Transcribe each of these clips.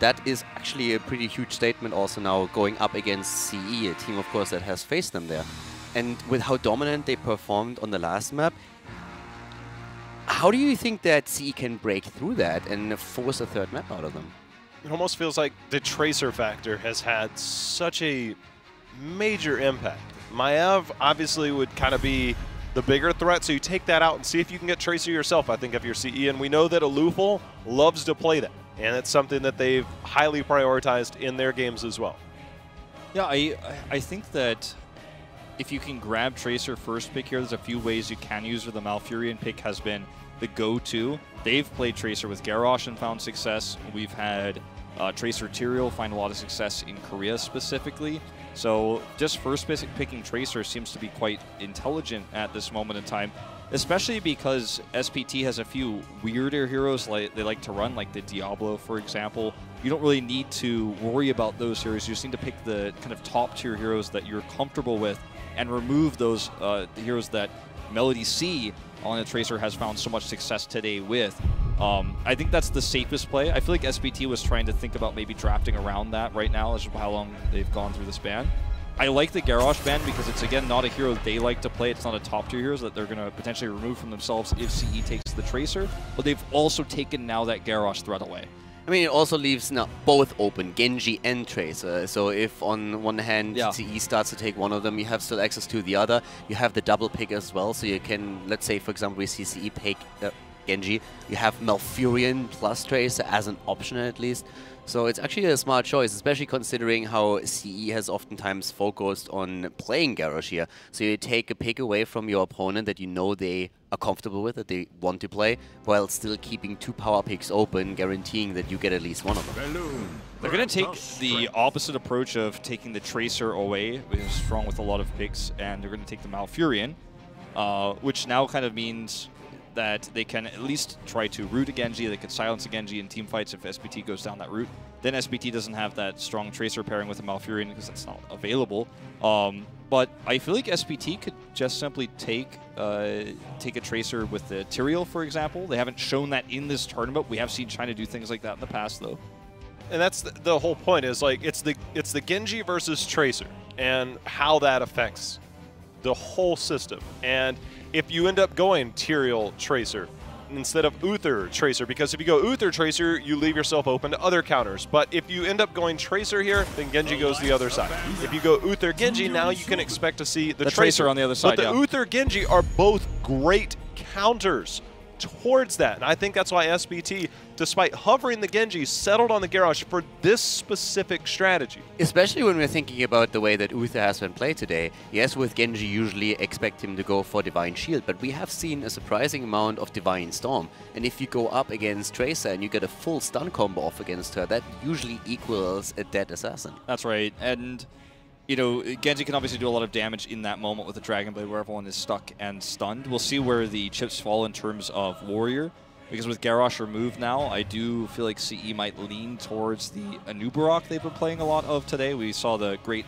that is actually a pretty huge statement also now going up against CE, a team, of course, that has faced them there. And with how dominant they performed on the last map, how do you think that CE can break through that and force a third map out of them? It almost feels like the Tracer factor has had such a major impact. Maev obviously would kind of be the bigger threat, so you take that out and see if you can get Tracer yourself, I think, if you're CE. And we know that Alufal loves to play that, and it's something that they've highly prioritized in their games as well. Yeah, I think that if you can grab Tracer first pick here, there's a few ways you can use her. The Malfurion pick has been the go-to. They've played Tracer with Garrosh and found success. We've had Tracer Tyrael find a lot of success in Korea specifically. So just first picking Tracer seems to be quite intelligent at this moment in time, especially because SPT has a few weirder heroes they like to run, like the Diablo, for example. You don't really need to worry about those heroes. You just need to pick the kind of top-tier heroes that you're comfortable with and remove those heroes that Melody C on the Tracer has found so much success today with. I think that's the safest play. I feel like SPT was trying to think about maybe drafting around that right now, as how long they've gone through this ban. I like the Garrosh ban because it's, again, not a hero they like to play. It's not a top-tier hero that they're going to potentially remove from themselves if CE takes the Tracer. But they've also taken now that Garrosh threat away. I mean, it also leaves now both open, Genji and Tracer. So if on one hand CE starts to take one of them, you have still access to the other. You have the double pick as well, so you can, let's say, for example, we see CE pick Genji. You have Malfurion plus Tracer as an option at least. So it's actually a smart choice, especially considering how CE has oftentimes focused on playing Garrosh here. So you take a pick away from your opponent that you know they are comfortable with, that they want to play, while still keeping 2 power picks open, guaranteeing that you get at least one of them. They're going to take the opposite approach of taking the Tracer away, which is strong with a lot of picks, and they're going to take the Malfurion, which now kind of means that they can at least try to root a Genji. They could silence a Genji in team fights if SPT goes down that route. Then SPT doesn't have that strong Tracer pairing with a Malfurion because that's not available. But I feel like SPT could just simply take a Tracer with the Tyrael, for example. They haven't shown that in this tournament. We have seen China do things like that in the past, though. And that's the whole point, is like it's the Genji versus Tracer and how that affects the whole system. And if you end up going Tyrael Tracer instead of Uther Tracer, because if you go Uther Tracer, you leave yourself open to other counters. But if you end up going Tracer here, then Genji goes the other side. If you go Uther Genji, now you can expect to see the Tracer on the other side. But the Uther Genji are both great counters towards that. And I think that's why SPT, despite hovering the Genji, settled on the Garrosh for this specific strategy. Especially when we're thinking about the way that Uther has been played today. Yes, with Genji, usually expect him to go for Divine Shield, but we have seen a surprising amount of Divine Storm. And if you go up against Tracer and you get a full stun combo off against her, that usually equals a dead assassin. That's right. And you know, Genji can obviously do a lot of damage in that moment with the Dragon Blade where everyone is stuck and stunned. We'll see where the chips fall in terms of Warrior, because with Garrosh removed now, I do feel like CE might lean towards the Anubarak they've been playing a lot of today. We saw the great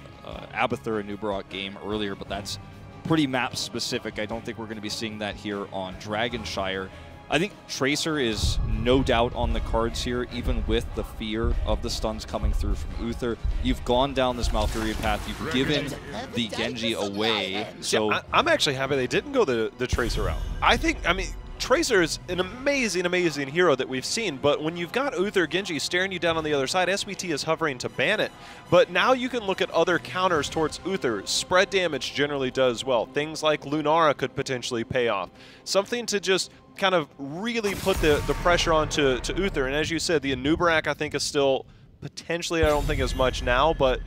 Abathur Anubarak game earlier, but that's pretty map specific. I don't think we're going to be seeing that here on Dragonshire. I think Tracer is no doubt on the cards here, even with the fear of the stuns coming through from Uther. You've gone down this Malfurion path. You've given the Genji away. So yeah, I'm actually happy they didn't go the Tracer route. I mean, Tracer is an amazing, amazing hero that we've seen, but when you've got Uther Genji staring you down on the other side, SPT is hovering to ban it. But now you can look at other counters towards Uther. Spread damage generally does well. Things like Lunara could potentially pay off. Something to just kind of really put the pressure on to Uther. And as you said, the Anubarak I think is still potentially, I don't think as much now, but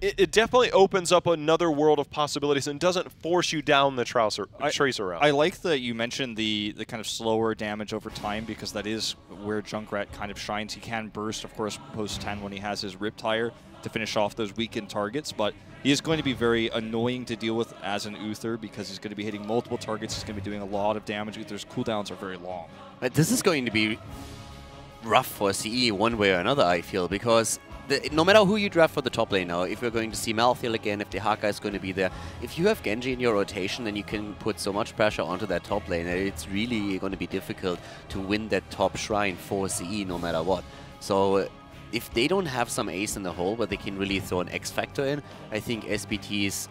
it definitely opens up another world of possibilities and doesn't force you down the Tracer route. I like that you mentioned the kind of slower damage over time, because that is where Junkrat kind of shines. He can burst, of course, post 10 when he has his Riptire to finish off those weakened targets, but he is going to be very annoying to deal with as an Uther because he's going to be hitting multiple targets. He's going to be doing a lot of damage. Uther's cooldowns are very long. But this is going to be rough for CE one way or another, I feel, because no matter who you draft for the top lane now, if we're going to see Malthael again, if the Haka is going to be there, if you have Genji in your rotation, then you can put so much pressure onto that top lane that it's really going to be difficult to win that top shrine for CE no matter what. So if they don't have some ace in the hole where they can really throw an X factor in, I think SPT's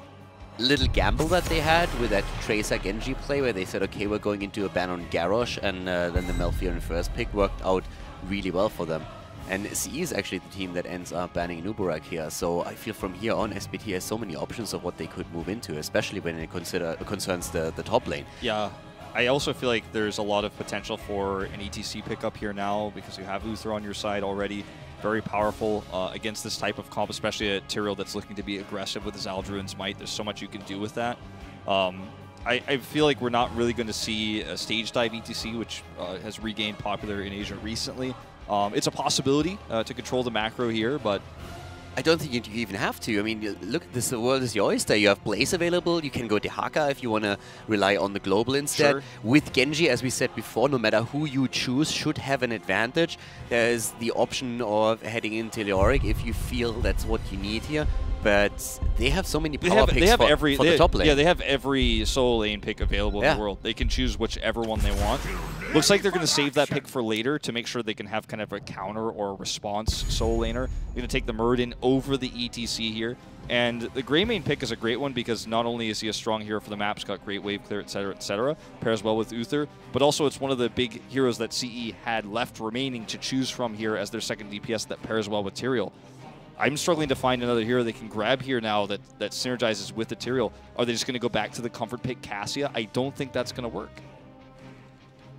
little gamble that they had with that Tracer Genji play where they said, okay, we're going into a ban on Garrosh, and then the Malfurion first pick worked out really well for them. And CE is actually the team that ends up banning Nuburak here, so I feel from here on SPT has so many options of what they could move into, especially when it concerns the top lane. Yeah, I also feel like there's a lot of potential for an ETC pickup here now because you have Uther on your side already. Very powerful against this type of comp, especially a Tyrael that's looking to be aggressive with his Aldruin's Might. There's so much you can do with that. I feel like we're not really going to see a stage dive ETC, which has regained popular in Asia recently. It's a possibility to control the macro here, but I don't think you even have to. I mean, look, this world is your oyster. You have Blaze available. You can go Dehaka if you want to rely on the global instead. Sure. With Genji, as we said before, no matter who you choose should have an advantage. There's the option of heading into Leoric if you feel that's what you need here. But they have so many power picks for the top lane. Yeah, they have every solo lane pick available in the world. They can choose whichever one they want. Looks like they're going to save that pick for later to make sure they can have kind of a counter or a response solo laner. They're going to take the Muradin over the ETC here. And the Greymane pick is a great one because not only is he a strong hero for the map, he's got great wave clear, etc., pairs well with Uther, but also it's one of the big heroes that CE had left remaining to choose from here as their second DPS that pairs well with Tyrael. I'm struggling to find another hero they can grab here now that synergizes with the Tyrael. Are they just going to go back to the comfort pick Cassia? I don't think that's going to work.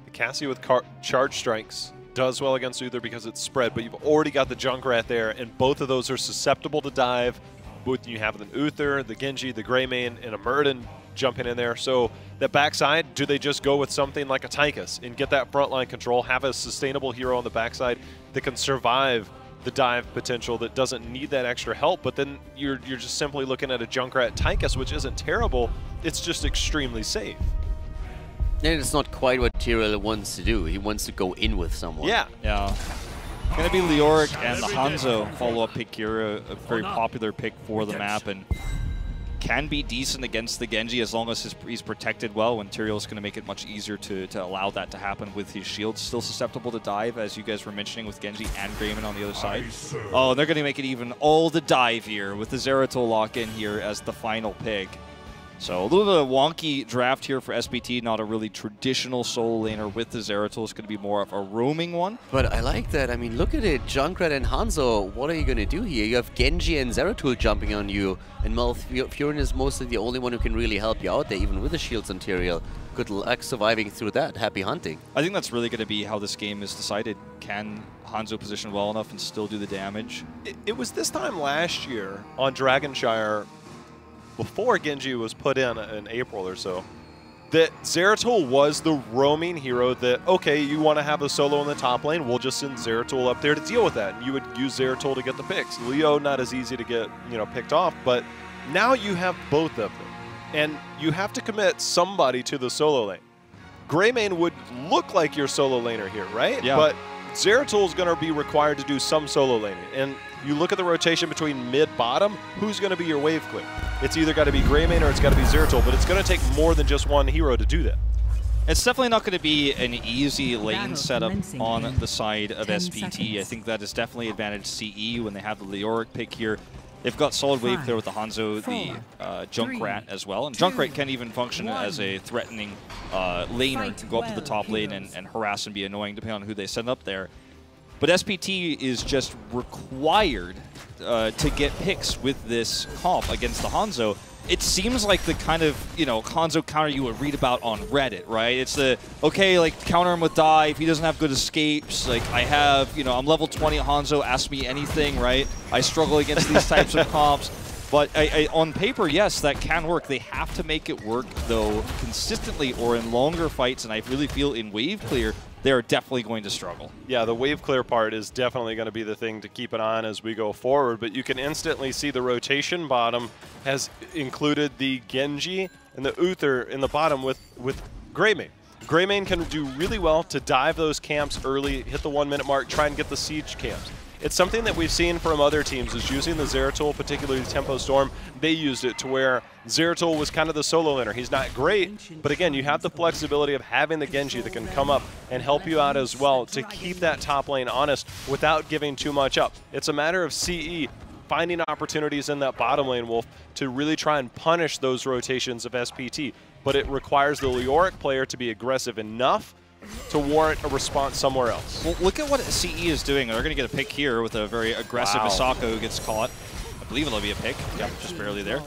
The Cassia with charge strikes does well against Uther because it's spread, but you've already got the Junkrat there, and both of those are susceptible to dive. Both you have the Uther, the Genji, the Greymane, and a Muradin jumping in there. So that backside, do they just go with something like a Tychus and get that frontline control, have a sustainable hero on the backside that can survive the dive potential that doesn't need that extra help, but then you're just simply looking at a Junkrat Tychus, which isn't terrible, it's just extremely safe. And it's not quite what Tyrael wants to do. He wants to go in with someone. Yeah. Going to be Leoric and the Hanzo follow-up pick here, a very popular pick for the map, and can be decent against the Genji as long as he's protected well, when Tyrael is going to make it much easier to allow that to happen with his shield. Still susceptible to dive, as you guys were mentioning, with Genji and Greymane on the other side. Oh, and they're going to make it even all the dive here with the Zeratul lock-in here as the final pick. So a little bit of a wonky draft here for SPT, not a really traditional solo laner with the Zeratul. It's going to be more of a roaming one. But I like that. I mean, look at it. Junkrat and Hanzo, what are you going to do here? You have Genji and Zeratul jumping on you, and Malfurion is mostly the only one who can really help you out there, even with the shields on Tyrael. Good luck surviving through that. Happy hunting. I think that's really going to be how this game is decided. Can Hanzo position well enough and still do the damage? It was this time last year on Dragonshire, before Genji was put in April or so, that Zeratul was the roaming hero that, okay, you want to have a solo in the top lane, we'll just send Zeratul up there to deal with that. And you would use Zeratul to get the picks. Leo, not as easy to get, picked off, but now you have both of them. And you have to commit somebody to the solo lane. Greymane would look like your solo laner here, right? Yeah. But Zeratul's going to be required to do some solo laning. And you look at the rotation between mid-bottom, who's going to be your wave clip? It's either got to be Greymane or it's got to be Zeratul, but it's going to take more than just one hero to do that. It's definitely not going to be an easy lane setup on the side of SPT. I think that is definitely advantage CE when they have the Leoric pick here. They've got solid wave clear with the Hanzo, the Junkrat as well. And Junkrat can even function as a threatening laner, to go up to the top lane and harass and be annoying depending on who they send up there. But SPT is just required to get picks with this comp against the Hanzo. It seems like the kind of, Hanzo counter you would read about on Reddit, right? It's the, okay, like, counter him with dive, he doesn't have good escapes, like, I have, I'm level 20 Hanzo, ask me anything, right? I struggle against these types of comps. But on paper, yes, that can work. They have to make it work, though, consistently or in longer fights, and I really feel in wave clear, they're definitely going to struggle. Yeah, the wave clear part is definitely going to be the thing to keep an eye on as we go forward, but you can instantly see the rotation bottom has included the Genji and the Uther in the bottom with Greymane. Greymane can do really well to dive those camps early, hit the 1 minute mark, try and get the siege camps. it's something that we've seen from other teams is using the Zeratul, particularly Tempo Storm. They used it to where Zeratul was kind of the solo laner. He's not great, but again, you have the flexibility of having the Genji that can come up and help you out as well to keep that top lane honest without giving too much up. It's a matter of CE finding opportunities in that bottom lane, Wolf, to really try and punish those rotations of SPT. But it requires the Leoric player to be aggressive enough to warrant a response somewhere else. Well, look at what CE is doing. They're going to get a pick here with a very aggressive Misaka who gets caught. I believe it'll be a pick. Yep, just barely there.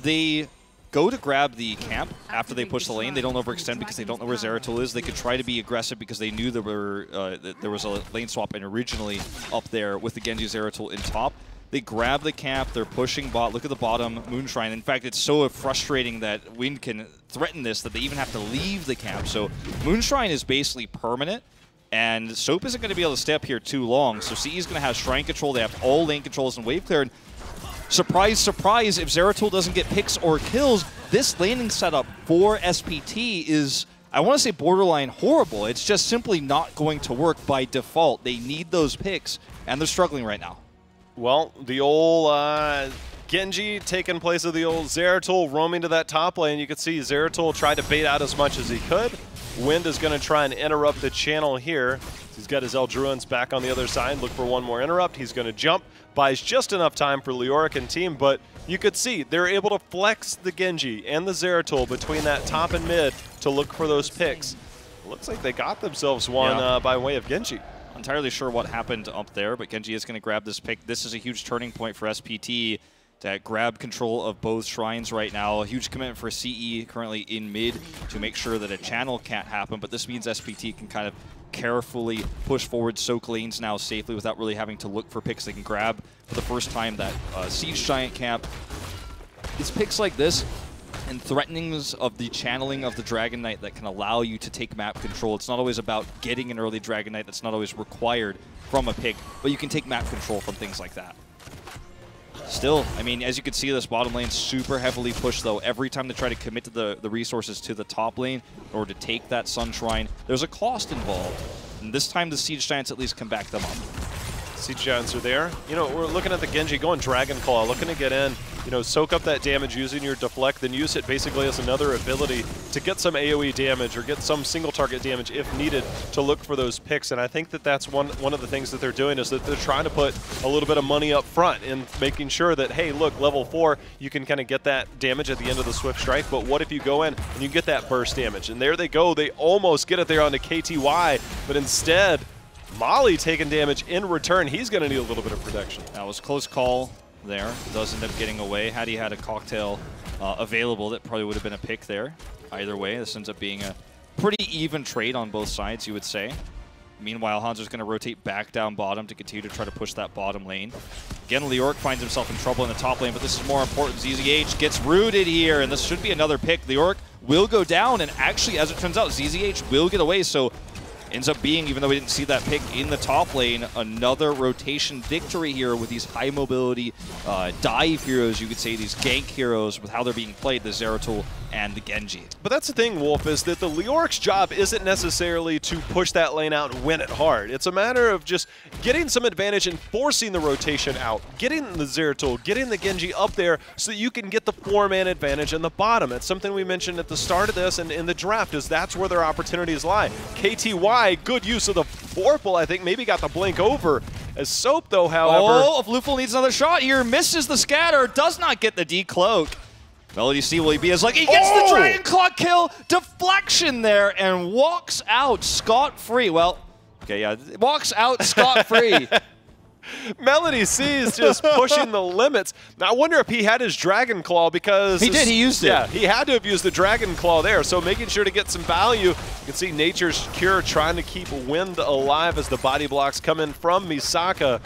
They go to grab the camp after they push the lane. They don't overextend because they don't know where Zeratul is. They could try to be aggressive because they knew there was a lane swap in originally up there with the Genji Zeratul in top. They grab the camp, they're pushing bot. Look at the bottom, Moonshine. In fact, it's so frustrating that Wind can threaten this that they even have to leave the camp. So Moonshine is basically permanent, and Soap isn't going to be able to stay up here too long. So CE is going to have Shrine control. They have all lane controls and wave clear. And surprise, surprise, if Zeratul doesn't get picks or kills, this laning setup for SPT is, I want to say, borderline horrible. It's just simply not going to work by default. They need those picks, and they're struggling right now. Well, the old Genji taking place of the old Zeratul roaming to that top lane. You can see Zeratul tried to bait out as much as he could. Wind is going to try and interrupt the channel here. He's got his Eldruins back on the other side. Look for one more interrupt. He's going to jump. Buys just enough time for Leoric and team, but you could see they're able to flex the Genji and the Zeratul between that top and mid to look for those picks. Looks like they got themselves one by way of Genji. Entirely sure what happened up there, but Genji is going to grab this pick. This is a huge turning point for SPT to grab control of both shrines right now. A huge commitment for CE currently in mid to make sure that a channel can't happen, but this means SPT can kind of carefully push forward, soak lanes now safely without really having to look for picks. They can grab for the first time that Siege Giant camp. It's picks like this and threatenings of the channeling of the Dragon Knight that can allow you to take map control. It's not always about getting an early Dragon Knight. That's not always required from a pick, but you can take map control from things like that. Still, I mean, as you can see, this bottom lane super heavily pushed, though. Every time they try to commit to the resources to the top lane in order to take that Sun Shrine, there's a cost involved. And this time, the Siege Giants at least can back them up. Siege Giants are there. You know, we're looking at the Genji going Dragon Claw, looking to get in, you know, soak up that damage using your deflect, then use it basically as another ability to get some AoE damage or get some single target damage if needed to look for those picks. And I think that that's one of the things that they're doing is that they're trying to put a little bit of money up front in making sure that, hey, look, level 4, you can kind of get that damage at the end of the Swift Strike, but what if you go in and you get that burst damage? And there they go. They almost get it there onto KTY, but instead, Molly taking damage in return. He's going to need a little bit of protection. That was a close call there. Does end up getting away. Had he had a cocktail available, that probably would have been a pick there. Either way, this ends up being a pretty even trade on both sides, you would say. Meanwhile, Hanzo's going to rotate back down bottom to continue to try to push that bottom lane. Again, Leoric finds himself in trouble in the top lane, but this is more important. ZZH gets rooted here, and this should be another pick. Leoric will go down, and actually, as it turns out, ZZH will get away, so ends up being, even though we didn't see that pick in the top lane, another rotation victory here with these high mobility dive heroes, you could say, these gank heroes with how they're being played, the Zeratul and the Genji. But that's the thing, Wolf, is that the Leoric's job isn't necessarily to push that lane out and win it hard. It's a matter of just getting some advantage and forcing the rotation out, getting the Zeratul, getting the Genji up there so that you can get the 4-man advantage in the bottom. It's something we mentioned at the start of this and in the draft, is that's where their opportunities lie. KTY, good use of the Vorpal, I think, maybe got the blink over. As Soap, though, however... Oh, if Lufel needs another shot here, misses the scatter, does not get the decloak. Melody C will he be as lucky. He gets the Dragon Claw kill, deflection there, and walks out scot-free. Well, okay, yeah, walks out scot-free. Melody C is just pushing the limits. Now, I wonder if he had his Dragon Claw because... He did, he used it. Yeah, he had to have used the Dragon Claw there, so making sure to get some value. You can see Nature's Cure trying to keep Wind alive as the body blocks come in from Misaka.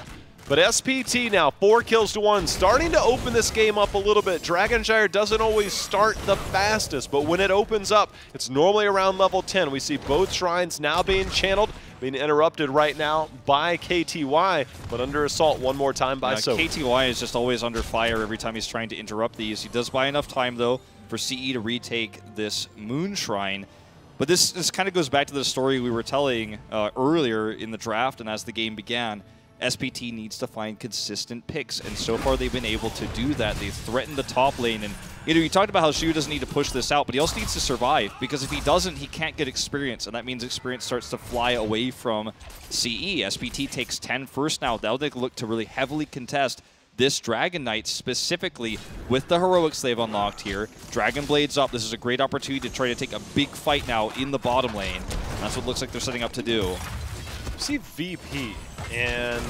But SPT now, 4 kills to 1, starting to open this game up a little bit. Dragonshire doesn't always start the fastest, but when it opens up, it's normally around level 10. We see both shrines now being channeled, being interrupted right now by KTY, but under assault one more time by Soap. KTY is just always under fire every time he's trying to interrupt these. He does buy enough time, though, for CE to retake this Moon Shrine. But this kind of goes back to the story we were telling earlier in the draft and as the game began. SPT needs to find consistent picks, and so far they've been able to do that. They've threatened the top lane, and you talked about how Shu doesn't need to push this out, but he also needs to survive, because if he doesn't, he can't get experience, and that means experience starts to fly away from CE. SPT takes 10 first now. Now they look to really heavily contest this Dragon Knight, specifically with the heroics they've unlocked here. Dragon Blade's up. This is a great opportunity to try to take a big fight now in the bottom lane. That's what it looks like they're setting up to do. See VP, and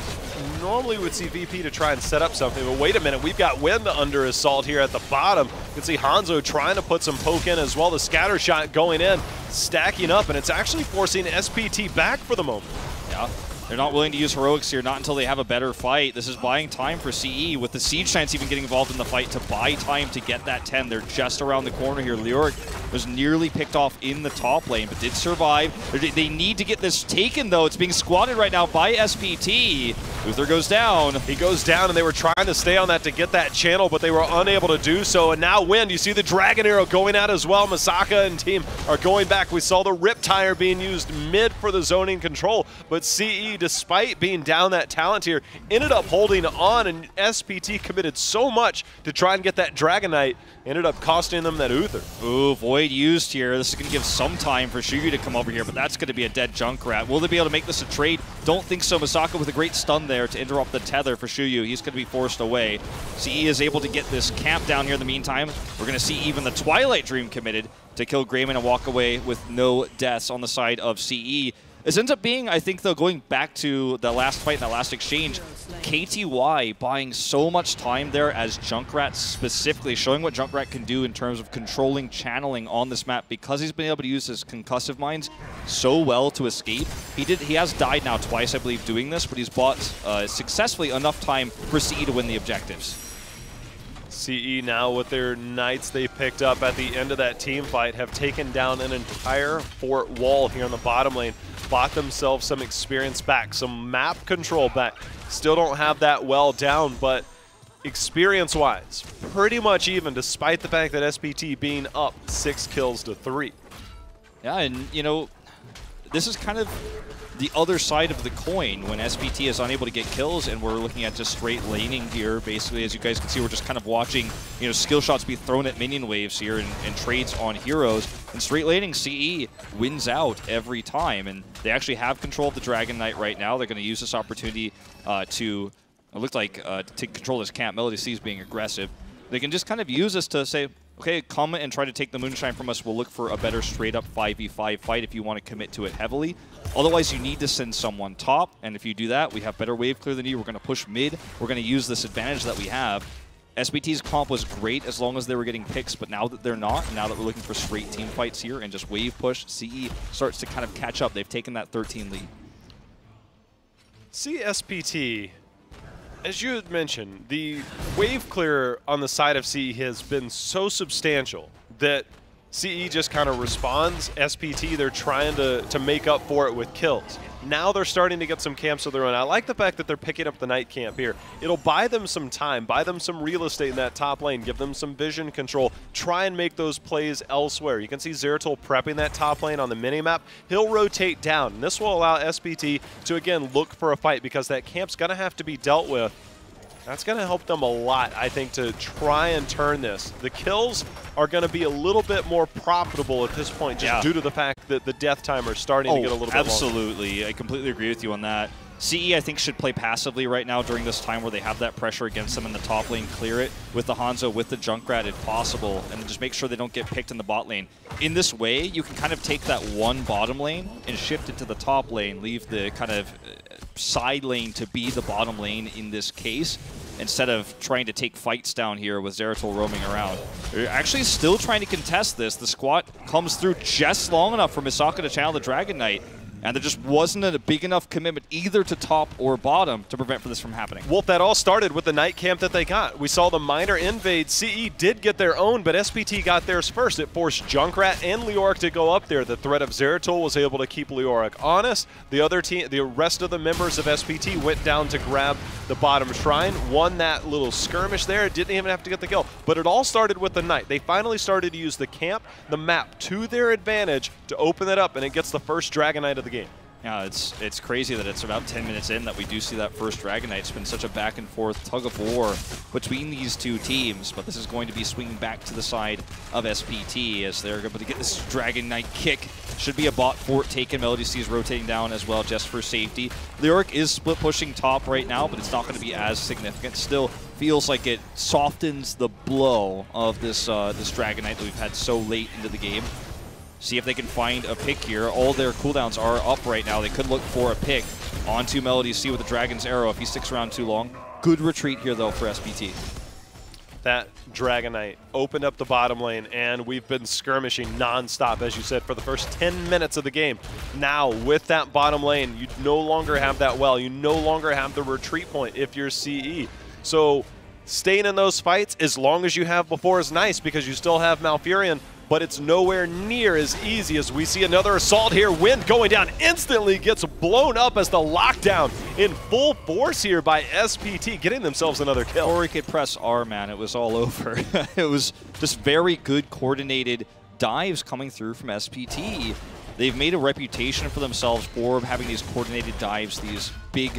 normally we would see VP to try and set up something, but wait a minute, we've got Wind under assault here at the bottom. You can see Hanzo trying to put some poke in as well. The scatter shot going in, stacking up, and it's actually forcing SPT back for the moment. Yeah. They're not willing to use heroics here, not until they have a better fight. This is buying time for CE, with the Siege Giants even getting involved in the fight to buy time to get that 10. They're just around the corner here. Leoric was nearly picked off in the top lane, but did survive. They need to get this taken, though. It's being squatted right now by SPT. Uther goes down. He goes down, and they were trying to stay on that to get that channel, but they were unable to do so. And now Wind, you see the Dragon Arrow going out as well. Masaka and team are going back. We saw the Rip Tire being used mid for the zoning control, but CE, despite being down that talent here, ended up holding on, and SPT committed so much to try and get that Dragon Knight, ended up costing them that Uther. Ooh, Void used here. This is going to give some time for Shuyu to come over here, but that's going to be a dead Junkrat. Will they be able to make this a trade? Don't think so. Masaka with a great stun there to interrupt the tether for Shuyu. He's going to be forced away. CE is able to get this camp down here in the meantime. We're going to see even the Twilight Dream committed to kill Grayman and walk away with no deaths on the side of CE. This ends up being, I think, though, going back to the last fight and that last exchange, KTY buying so much time there as Junkrat specifically, showing what Junkrat can do in terms of controlling channeling on this map, because he's been able to use his concussive mines so well to escape. He has died now twice, I believe, doing this, but he's bought successfully enough time for CE to win the objectives. CE now with their Knights they picked up at the end of that team fight have taken down an entire fort wall here on the bottom lane, bought themselves some experience back, some map control back. Still don't have that well down, but experience-wise, pretty much even, despite the fact that SPT being up 6 kills to 3. Yeah, and this is kind of the other side of the coin when SPT is unable to get kills, and we're looking at just straight laning here. Basically, as you guys can see, we're just kind of watching skill shots be thrown at minion waves here and trades on heroes. And straight laning, CE wins out every time, and they actually have control of the Dragon Knight right now. They're going to use this opportunity to, it looked like, to control this camp. Melody C's being aggressive. They can just kind of use this to say, okay, come and try to take the Moonshine from us. We'll look for a better straight-up 5v5 fight if you want to commit to it heavily. Otherwise, you need to send someone top, and if you do that, we have better wave clear than you. We're going to push mid. We're going to use this advantage that we have. SPT's comp was great as long as they were getting picks, but now that they're not, now that we're looking for straight team fights here and just wave push, CE starts to kind of catch up. They've taken that 13 lead. See SPT, as you had mentioned, the wave clear on the side of CE has been so substantial that CE just kind of responds. SPT, they're trying to make up for it with kills. Now they're starting to get some camps of their own. I like the fact that they're picking up the Knight camp here. It'll buy them some time, buy them some real estate in that top lane, give them some vision control, try and make those plays elsewhere. You can see Zeratul prepping that top lane on the minimap. He'll rotate down, and this will allow SPT to, again, look for a fight, because that camp's going to have to be dealt with. That's going to help them a lot, I think, to try and turn this. The kills are going to be a little bit more profitable at this point, just due to the fact that the death timer is starting to get a little bit longer. Absolutely. I completely agree with you on that. CE, I think, should play passively right now during this time where they have that pressure against them in the top lane. Clear it with the Hanzo, with the Junkrat if possible, and then just make sure they don't get picked in the bot lane. In this way, you can kind of take that one bottom lane and shift it to the top lane, leave the kind of side lane to be the bottom lane in this case, instead of trying to take fights down here with Zeratul roaming around. They're actually still trying to contest this. The squat comes through just long enough for Misaka to channel the Dragon Knight, and there just wasn't a big enough commitment either to top or bottom to prevent this from happening. Wolf, that all started with the Knight camp that they got. We saw the minor invade. CE did get their own, but SPT got theirs first. It forced Junkrat and Leoric to go up there. The threat of Zeratul was able to keep Leoric honest. The rest of the members of SPT went down to grab the bottom shrine, won that little skirmish there. Didn't even have to get the kill, but it all started with the Knight. They finally started to use the camp, the map, to their advantage to open it up, and it gets the first Dragon Knight of the game. Yeah, it's crazy that it's about 10 minutes in that we do see that first Dragon Knight. It's been such a back and forth tug of war between these two teams, but this is going to be swinging back to the side of SPT as they're able to get this Dragon Knight kick. Should be a bot fort taken. Melody C is rotating down as well just for safety. Lyric is split pushing top right now, but it's not going to be as significant. Still feels like it softens the blow of this this Dragon Knight that we've had so late into the game. See if they can find a pick here. All their cooldowns are up right now. They could look for a pick onto Melody C with the Dragon's Arrow if he sticks around too long. Good retreat here, though, for SPT. That Dragon Knight opened up the bottom lane, and we've been skirmishing nonstop, as you said, for the first 10 minutes of the game. Now, with that bottom lane, you no longer have that well. You no longer have the retreat point if you're CE. So staying in those fights as long as you have before is nice because you still have Malfurion, but it's nowhere near as easy as we see another assault here. Wind going down instantly gets blown up as the lockdown in full force here by SPT, getting themselves another kill. Before he could press R, man, it was all over. It was just very good coordinated dives coming through from SPT. They've made a reputation for themselves for having these coordinated dives, these big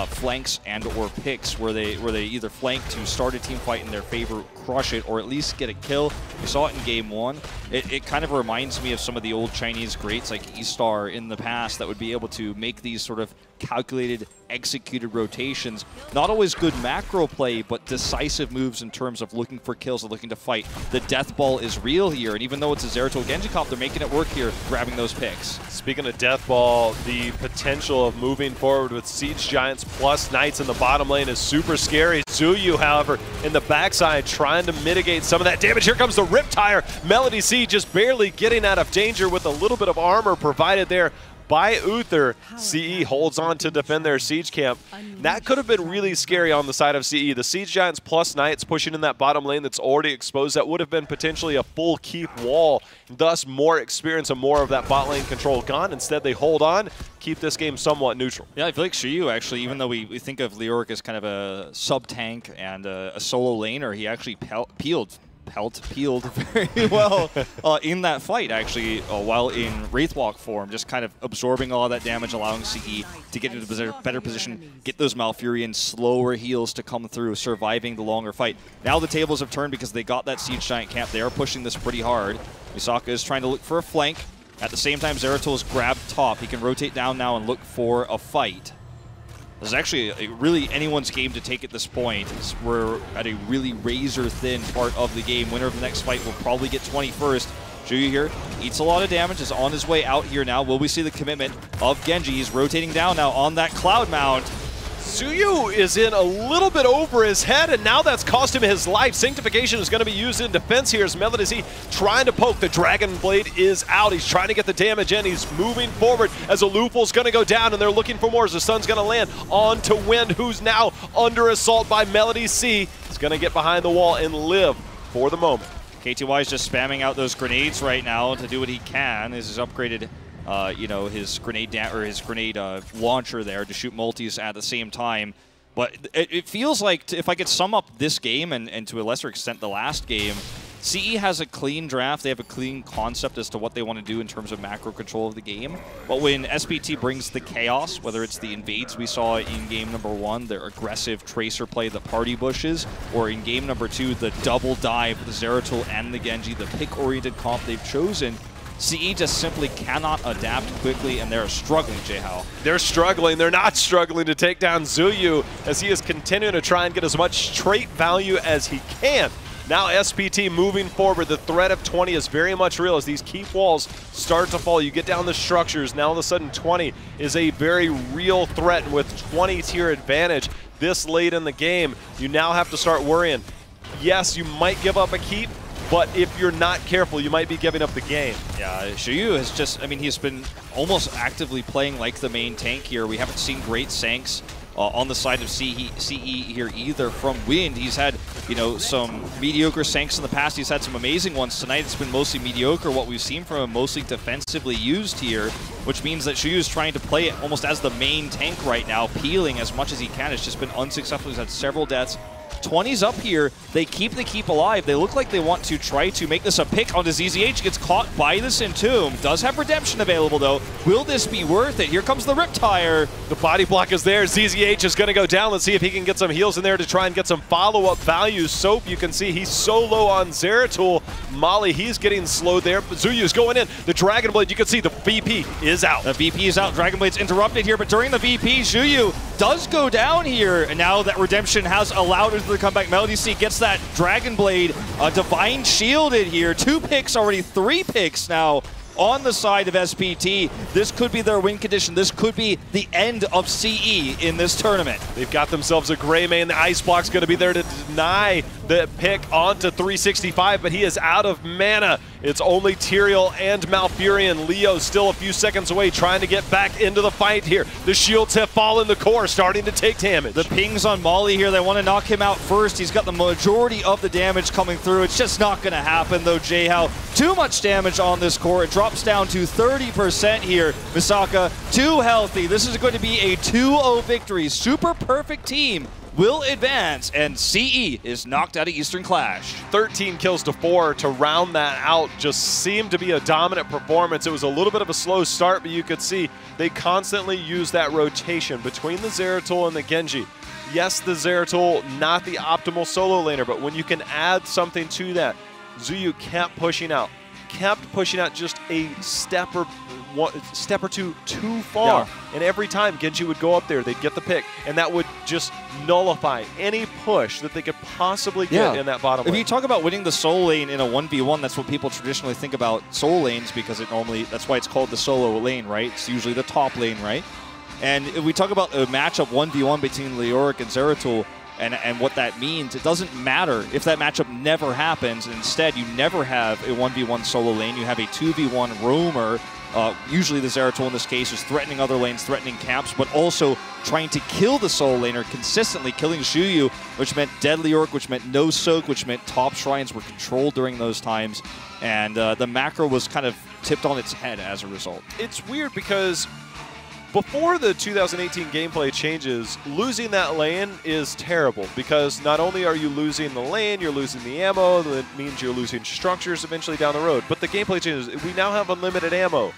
flanks and or picks where they either flank to start a team fight in their favor, crush it, or at least get a kill. We saw it in game one. It kind of reminds me of some of the old Chinese greats like Eastar in the past that would be able to make these sort of calculated, executed rotations. Not always good macro play, but decisive moves in terms of looking for kills and looking to fight. The death ball is real here, and even though it's a Zeratul Genji comp, they're making it work here, grabbing those picks. Speaking of death ball, the potential of moving forward with Siege Giants plus Knights in the bottom lane is super scary. Zuyu, however, in the backside trying to mitigate some of that damage. Here comes the Riptire. Melody C just barely getting out of danger with a little bit of armor provided there by Uther. CE holds on to defend their siege camp. That could have been really scary on the side of CE. The Siege Giants plus Knights pushing in that bottom lane that's already exposed. That would have been potentially a full keep wall, thus more experience and more of that bot lane control gone. Instead, they hold on, keep this game somewhat neutral. Yeah, I feel like Shiyu actually, even though we think of Leoric as kind of a sub-tank and a solo laner, he actually peeled very well in that fight, actually, while in Wraithwalk form, just kind of absorbing all of that damage, allowing CE to get into a better position, get those Malfurion slower heals to come through, surviving the longer fight. Now the tables have turned because they got that Siege Giant camp. They are pushing this pretty hard. Misaka is trying to look for a flank. At the same time, Zeratul is grabbed top. He can rotate down now and look for a fight. This is actually really anyone's game to take at this point. We're at a really razor-thin part of the game. Winner of the next fight will probably get 21st. Juyu here eats a lot of damage, is on his way out here now. Will we see the commitment of Genji? He's rotating down now on that Cloud Mount. Zuyu is in a little bit over his head, and now that's cost him his life. Sanctification is going to be used in defense here as Melody C trying to poke. The Dragon Blade is out. He's trying to get the damage in. He's moving forward as Alufal's going to go down, and they're looking for more as the sun's going to land on to Wind, who's now under assault by Melody C. He's going to get behind the wall and live for the moment. KTY is just spamming out those grenades right now to do what he can. This is upgraded his grenade launcher there to shoot multis at the same time. But it feels like, if I could sum up this game and to a lesser extent the last game, CE has a clean draft. They have a clean concept as to what they want to do in terms of macro control of the game. But when SPT brings the chaos, whether it's the invades we saw in game number 1, their aggressive Tracer play, the party bushes, or in game number 2, the double dive with the Zeratul and the Genji, the pick-oriented comp they've chosen, CE just simply cannot adapt quickly, and they're struggling, Jay-How. They're struggling. They're not struggling to take down Zuyu as he is continuing to try and get as much trait value as he can. Now SPT moving forward. The threat of 20 is very much real as these keep walls start to fall. You get down the structures. Now all of a sudden 20 is a very real threat, and with 20 tier advantage this late in the game, you now have to start worrying. Yes, you might give up a keep, but if you're not careful, you might be giving up the game. Yeah, Shiyu has just, I mean, he's been almost actively playing like the main tank here. We haven't seen great Sanks on the side of CE here either from Wind. He's had, some mediocre Sanks in the past. He's had some amazing ones. Tonight it's been mostly mediocre. What we've seen from him, mostly defensively used here, which means that Shiyu is trying to play it almost as the main tank right now, peeling as much as he can. It's just been unsuccessful. He's had several deaths 20's up here. They keep the keep alive. They look like they want to try to make this a pick onto ZZH. Gets caught by the Entomb. Does have redemption available, though. Will this be worth it? Here comes the Riptire. The body block is there. ZZH is going to go down. Let's see if he can get some heals in there to try and get some follow-up value. Soap, you can see he's so low on Zeratul. Molly, he's getting slowed there. Zuyu's going in. The Dragon Blade, you can see the VP is out. The VP is out. Dragon Blade's interrupted here, but during the VP, Zuyu does go down here. And now that redemption has allowed her to come back. Melody C gets that Dragon Blade. Divine shielded here. 2 picks already, 3 picks now on the side of SPT. This could be their win condition. This could be the end of CE in this tournament. They've got themselves a Greymane. The Ice Block's going to be there to deny the pick onto 365, but he is out of mana. It's only Tyrael and Malfurion. Leo still a few seconds away, trying to get back into the fight here. The shields have fallen. The core starting to take damage. The pings on Molly here. They want to knock him out first. He's got the majority of the damage coming through. It's just not going to happen, though, Jayhao. Too much damage on this core. It drops down to 30% here. Misaka, too healthy. This is going to be a 2-0 victory. Super perfect team will advance, and CE is knocked out of Eastern Clash. 13 kills to 4 to round that out. Just seemed to be a dominant performance. It was a little bit of a slow start, but you could see they constantly use that rotation between the Zeratul and the Genji. Yes, the Zeratul, not the optimal solo laner, but when you can add something to that, Zuyu kept pushing out just a step or two too far. Yeah. And every time Genji would go up there, they'd get the pick, and that would just nullify any push that they could possibly get in that bottom lane. If you talk about winning the solo lane in a 1v1, that's what people traditionally think about solo lanes, because that's why it's called the solo lane, right? It's usually the top lane, right? And if we talk about a matchup 1v1 between Leoric and Zeratul, and what that means, it doesn't matter if that matchup never happens. Instead, you never have a 1v1 solo lane. You have a 2v1 roamer. Usually the Zeratul in this case is threatening other lanes, threatening camps, but also trying to kill the solo laner, consistently killing Zuyu, which meant dead Leoric, which meant no soak, which meant top shrines were controlled during those times. And the macro was kind of tipped on its head as a result. It's weird because before the 2018 gameplay changes, losing that lane is terrible, because not only are you losing the lane, you're losing the ammo. That means you're losing structures eventually down the road. But the gameplay changes. We now have unlimited ammo.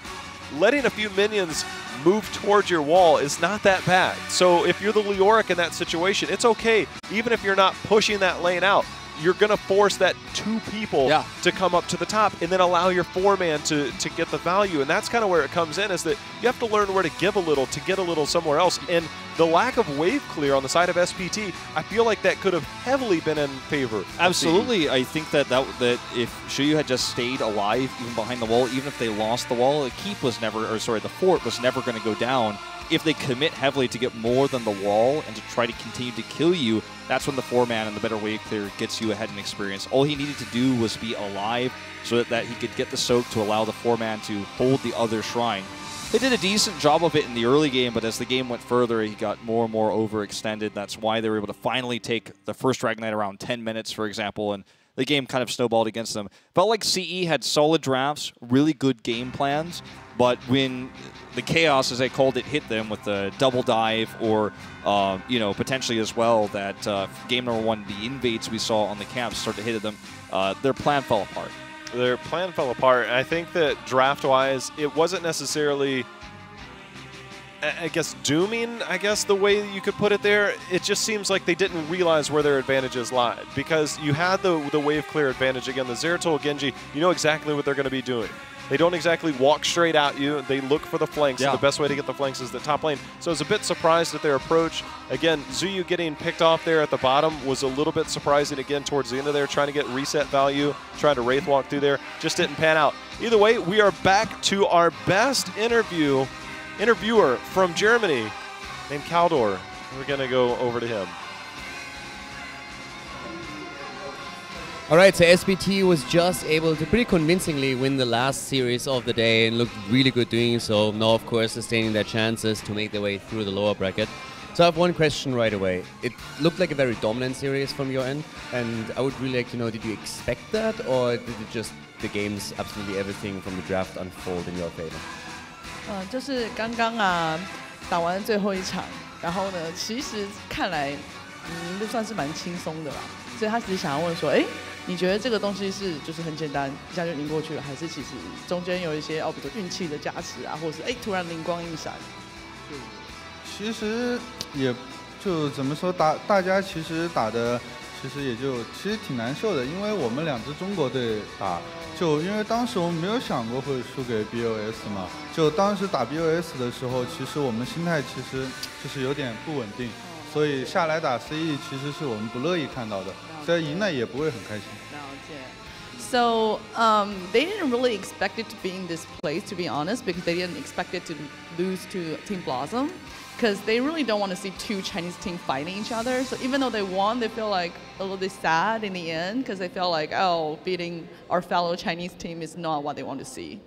Letting a few minions move towards your wall is not that bad. So if you're the Leoric in that situation, it's okay. Even if you're not pushing that lane out, you're going to force that 2 people to come up to the top and then allow your 4-man to get the value. And that's kind of where it comes in, is that you have to learn where to give a little to get a little somewhere else. And the lack of wave clear on the side of SPT, I feel like that could have heavily been in favor. Absolutely. I think that if Shuyu had just stayed alive even behind the wall, even if they lost the wall, the keep was never, or sorry, the fort was never going to go down. If they commit heavily to get more than the wall and to try to continue to kill you, that's when the 4-man and the better wave clear gets you ahead in experience. All he needed to do was be alive so that he could get the soak to allow the 4-man to hold the other shrine. They did a decent job of it in the early game, but as the game went further, he got more and more overextended. That's why they were able to finally take the first Dragon Knight around 10 minutes, for example, and the game kind of snowballed against them. Felt like CE had solid drafts, really good game plans, but when the chaos, as they called it, hit them with the double dive, or potentially as well that game number 1, the invades we saw on the camps started to hit them, their plan fell apart. Their plan fell apart. I think that draft-wise, it wasn't necessarily, I guess, dooming, the way that you could put it there. It just seems like they didn't realize where their advantages lied, because you had the wave clear advantage. Again, the Zeratul Genji, you know exactly what they're going to be doing. They don't exactly walk straight at you. They look for the flanks, and the best way to get the flanks is the top lane. So I was a bit surprised at their approach. Again, Zuyu getting picked off there at the bottom was a little bit surprising again towards the end of there, trying to get reset value, trying to Wraith walk through there. Just didn't pan out. Either way, we are back to our best interviewer from Germany named Kaldor. We're going to go over to him. All right, so SPT was just able to pretty convincingly win the last series of the day and looked really good doing so. Now, of course, sustaining their chances to make their way through the lower bracket. So I have one question right away. It looked like a very dominant series from your end, and I would really like to know, did you expect that, or did it just the games, absolutely everything from the draft unfold in your favor? 就是刚刚打完最后一场，然后呢，其实看来都算是蛮轻松的啦。所以他只是想要问说，哎，你觉得这个东西是就是很简单，一下就赢过去了，还是其实中间有一些比如说运气的加持啊，或者是哎突然灵光一闪？其实也就怎么说大家其实打的其实其实挺难受的，因为我们2支中国队打，就因为当时我们没有想过会输给 BOS 嘛，就当时打 BOS 的时候，其实我们心态其实就是有点不稳定，所以下来打 CE 其实是我们不乐意看到的，所以赢了也不会很开心。So they didn't really expect it to be in this place, to be honest, because they didn't expect it to lose to Team Blossom, because they really don't want to see 2 Chinese teams fighting each other. So even though they won, they feel like a little bit sad in the end, because they feel like, oh, beating our fellow Chinese team is not what they want to see.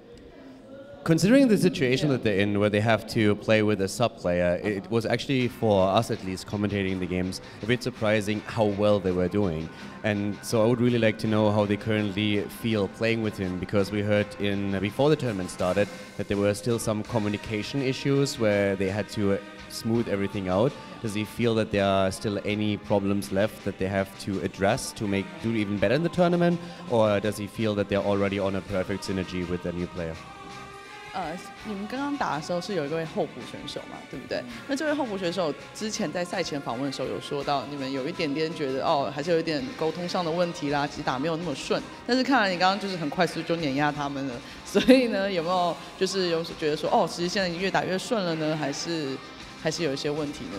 Considering the situation that they're in, where they have to play with a sub-player, it was actually, for us at least, commentating the games, a bit surprising how well they were doing. And so I would really like to know how they currently feel playing with him, because we heard before the tournament started that there were still some communication issues where they had to smooth everything out. Does he feel that there are still any problems left that they have to address to do even better in the tournament? Or does he feel that they're already on a perfect synergy with the new player? 你们刚刚打的时候是有一位候补选手嘛，对不对？那这位候补选手之前在赛前访问的时候有说到，你们有一点点觉得还是有一点沟通上的问题啦，其实打没有那么顺。但是看来你刚刚就是很快速就碾压他们了，所以呢，有没有就是有觉得说，其实现在越打越顺了呢，还是有一些问题呢？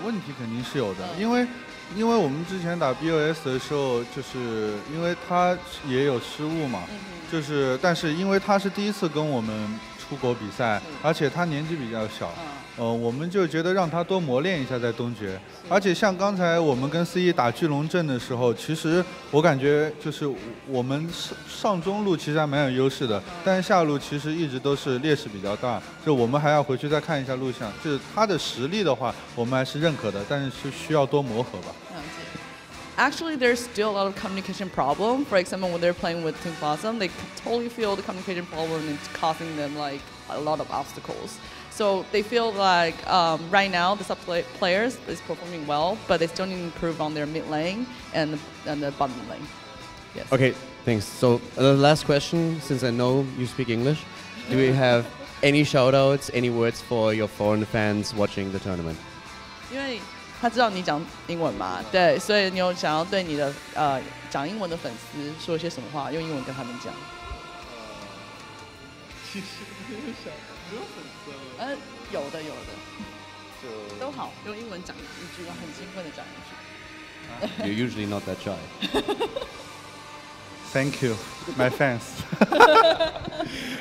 问题肯定是有的，因为我们之前打 BOS 的时候，就是因为他也有失误嘛，但是因为他是第一次跟我们出国比赛，而且他年纪比较小，我们就觉得让他多磨练一下在东决。而且像刚才我们跟 CE 打巨龙阵的时候，其实我感觉就是我们上中路其实还蛮有优势的，但是下路其实一直都是劣势比较大，就我们还要回去再看一下录像。就是他的实力的话，我们还是认可的，但是需要多磨合吧。Actually, there's still a lot of communication problem. For example, when they're playing with Team Blossom, they totally feel the communication problem and it's causing them like a lot of obstacles. So they feel like right now the sub players is performing well, but they still need to improve on their mid lane and the bottom lane. Yes. Okay, thanks. So the last question, since I know you speak English, do we have any shout-outs, any words for your foreign fans watching the tournament? 因为他知道你讲英文嘛，对，所以你有想要对你的讲英文的粉丝说一些什么话，用英文跟他们讲？其实没有想，没有粉丝。有的，都好，用英文讲一句，很兴奋的讲一句。You're usually not that shy. Thank you, my fans.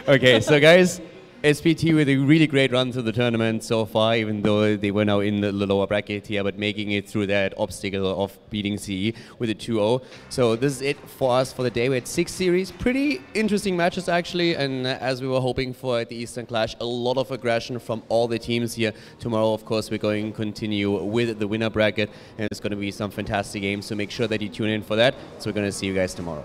Okay, so guys, SPT with a really great run through the tournament so far, even though they were now in the lower bracket here, but making it through that obstacle of beating CE with a 2-0. So this is it for us for the day. We had 6 series, pretty interesting matches actually, and as we were hoping for at the Eastern Clash, a lot of aggression from all the teams here. Tomorrow, of course, we're going to continue with the winner bracket, and it's going to be some fantastic games, so make sure that you tune in for that. So we're going to see you guys tomorrow.